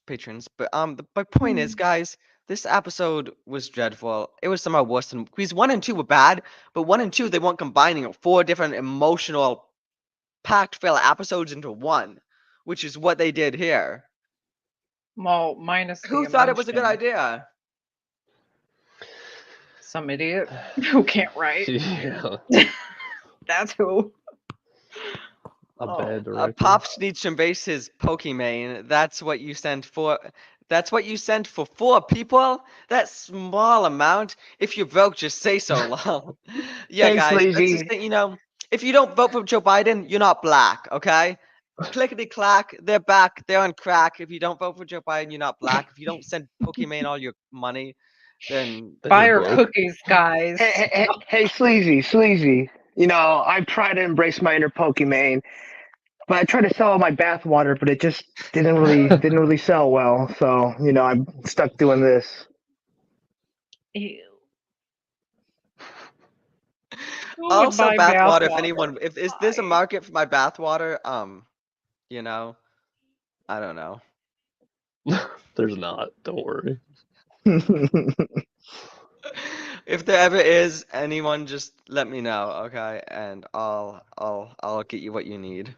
patrons. But my point is, guys, this episode was dreadful. It was somehow worse than because 1 and 2 were bad, but 1 and 2 they weren't combining 4 different emotional packed fill episodes into one, which is what they did here. Well, minus the Who thought it was a good emotion. idea? Some idiot who can't write. Yeah, That's who. a Oh. bad director. Pops needs to embrace his Pokemon. That's what you sent for. That's what you sent for 4 people? That small amount? If you're broke, just say so, lol. Yeah, Hey, guys, that's just Sleazy. thing, if you don't vote for Joe Biden, you're not black, okay? Clickety clack, they're back, they're on crack. If you don't vote for Joe Biden, you're not black. If you don't send Pokemon all your money, then Then Buy you're her broke. cookies, guys. Hey, Sleazy. You know, I try to embrace my inner Pokemon, but I tried to sell all my bathwater, but it just didn't really sell well. So you know, I'm stuck doing this. Ew. Who would also buy bathwater. If bathwater? anyone, if is there's a Why? market for my bathwater, you know, I don't know. There's not. Don't worry. If there ever is anyone, just let me know, okay? And I'll get you what you need.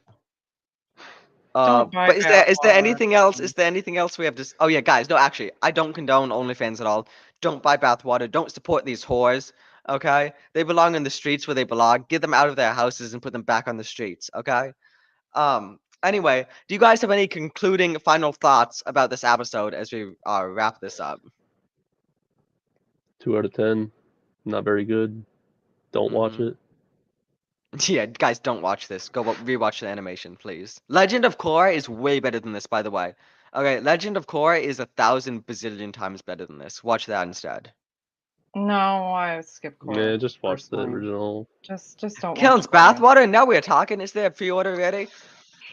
Don't buy But is there bathwater. anything else? Is there anything else we have to? Oh yeah, guys. No, actually, I don't condone OnlyFans at all. Don't buy bathwater. Don't support these whores. Okay, they belong in the streets where they belong. Get them out of their houses and put them back on the streets. Okay. Anyway, do you guys have any concluding final thoughts about this episode as we wrap this up? 2 out of 10. Not very good. Don't watch Mhm. it. Yeah, guys, don't watch this. Go rewatch the animation, please. Legend of Korra is way better than this, by the way. Okay, Legend of Korra is 1,000 bazillion times better than this. Watch that instead. No, I skipped Yeah, Korra just watch the personally. original. Just don't watch Killen's Korra. Bathwater. Now we're talking. Is there a pre-order ready?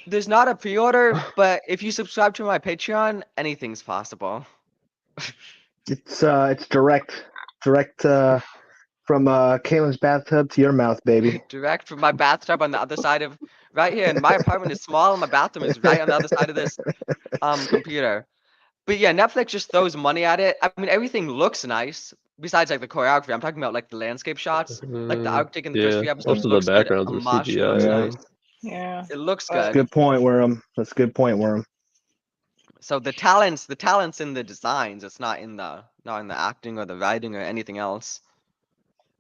There's not a pre-order, but if you subscribe to my Patreon, anything's possible. It's direct from Kaylin's bathtub to your mouth, baby. Direct from my bathtub on the other side of right here. And my apartment is small, and my bathroom is right on the other side of this computer. But yeah, Netflix just throws money at it. I mean, everything looks nice. Besides, like the choreography, I'm talking about like the landscape shots, like the Arctic in the first Yeah, few episodes most of the looks good. backgrounds are Amashu looks CGI. Yeah. nice. Yeah. It looks But- good. Good point, Worm. That's a good point, Worm. So the talents in the designs. It's not in the acting or the writing or anything else.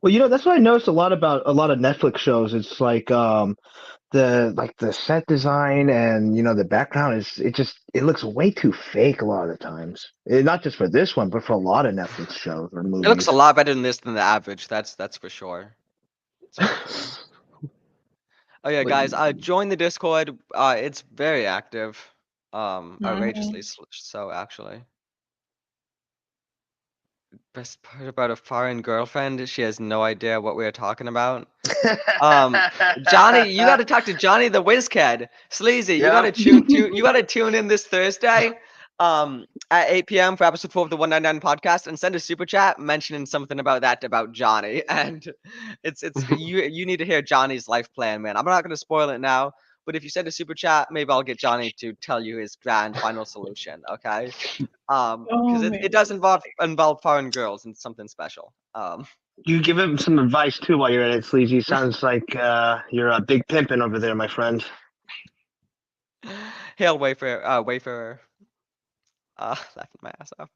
Well, you know, that's what I noticed a lot about a lot of Netflix shows. It's like the set design and you know the background is it looks way too fake a lot of the times. Not just for this one, but for a lot of Netflix shows or It looks movies. a lot better than this than the average. That's for sure. That's for sure. Oh yeah, Like- guys, join the Discord. It's very active. Mhm. Outrageously so actually. Best part about a foreign girlfriend, she has no idea what we're talking about. Johnny, you got to talk to Johnny the WizKid. Sleazy, you got to tune in this Thursday, at 8 p.m. for episode 4 of the 199 podcast, and send a super chat mentioning something about Johnny. And it's you need to hear Johnny's life plan, man. I'm not gonna spoil it now, but if you send a super chat, maybe I'll get Johnny to tell you his grand final solution. Okay. Because Oh, it does involve foreign girls and something special. You give him some advice too while you're at it, Sleazy. Sounds like you're a big pimpin' over there, my friend. Hail Wayfarer, laughing my ass off.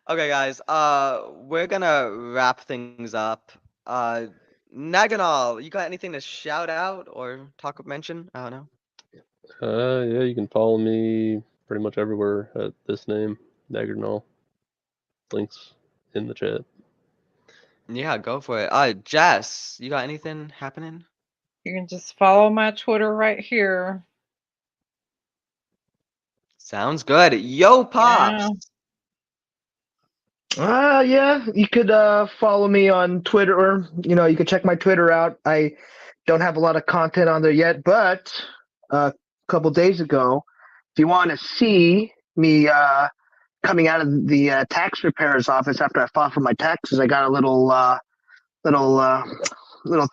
Okay, guys, we're gonna wrap things up. Naganal, you got anything to shout out or mention? I don't know. Yeah, you can follow me pretty much everywhere at this name, Daggernall. Links in the chat. Yeah, go for it. Jess, you got anything happening? you can just follow my Twitter right here. Sounds good. Yo, Pops. Yeah, you could follow me on Twitter, or you know, you could check my Twitter out. I don't have a lot of content on there yet, but a couple days ago, if you want to see me coming out of the tax preparer's office after I filed for my taxes, I got a little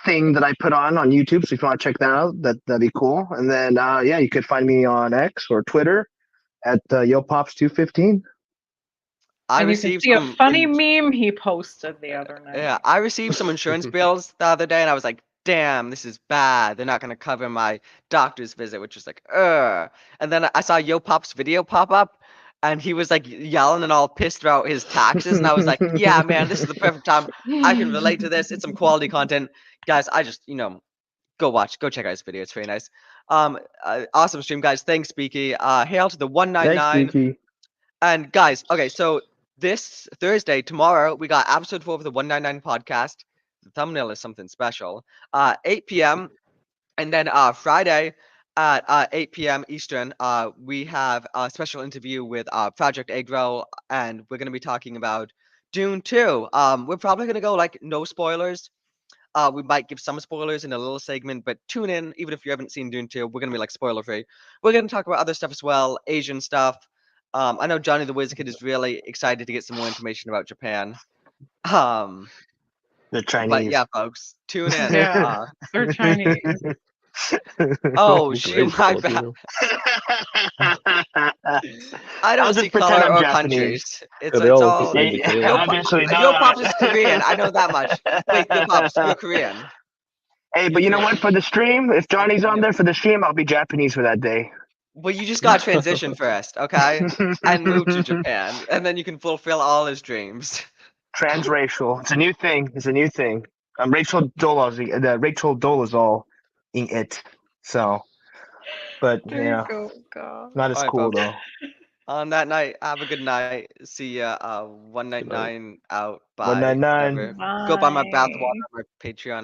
thing that I put on YouTube. So if you want to check that out, that'd be cool. And then yeah, you could find me on X or Twitter at YoPops215. I And you can received see a some funny meme he posted the other night. Yeah, I received some insurance bills the other day, and I was like, "Damn, this is bad. They're not gonna cover my doctor's visit," which was like, ugh. And then I saw Yo Pop's video pop up, and he was like yelling and all pissed about his taxes, and I was like, "Yeah, man, this is the perfect time. I can relate to this. It's some quality content, guys. I just, go check out his video. It's very nice. Awesome stream, guys. Thanks, Speaky. Hail to the Thanks, 199. Beaky. And guys, okay, so this Thursday, tomorrow, we got episode 4 of the 199 podcast. The thumbnail is something special. 8 p.m. And then Friday at 8 p.m. Eastern, we have a special interview with Project Agro, and we're going to be talking about Dune 2. We're probably going to go like no spoilers. We might give some spoilers in a little segment, but tune in, even if you haven't seen Dune 2, we're going to be like spoiler free. We're going to talk about other stuff as well, Asian stuff. I know Johnny the Wizkid is really excited to get some more information about Japan. The But Chinese. yeah, folks, tune in. Yeah, they're Chinese. Oh, shoot, Great my bad. Filipino. I don't I'll see just pretend color I'm or Japanese. countries. It's Yeah, they it's all look the all. same to Yeah, Caleb. obviously Yo not. Pops is Korean. I know that much. Wait, Yo Pops, you're Korean. Hey, You're but you know Korean. what? For the stream, if Johnny's on Yep. there for the stream, I'll be Japanese for that day. Well, you just got to transition first, okay? And move to Japan, and then you can fulfill all his dreams. Transracial. It's a new thing. It's a new thing. Rachel Dolezal in it. So, but There yeah, you go, God. not as All right, cool folks. though. On that night, have a good night. See ya. Good night. 199 out. Bye. 199. Whatever. Go buy my bathwater Bye. on my Patreon.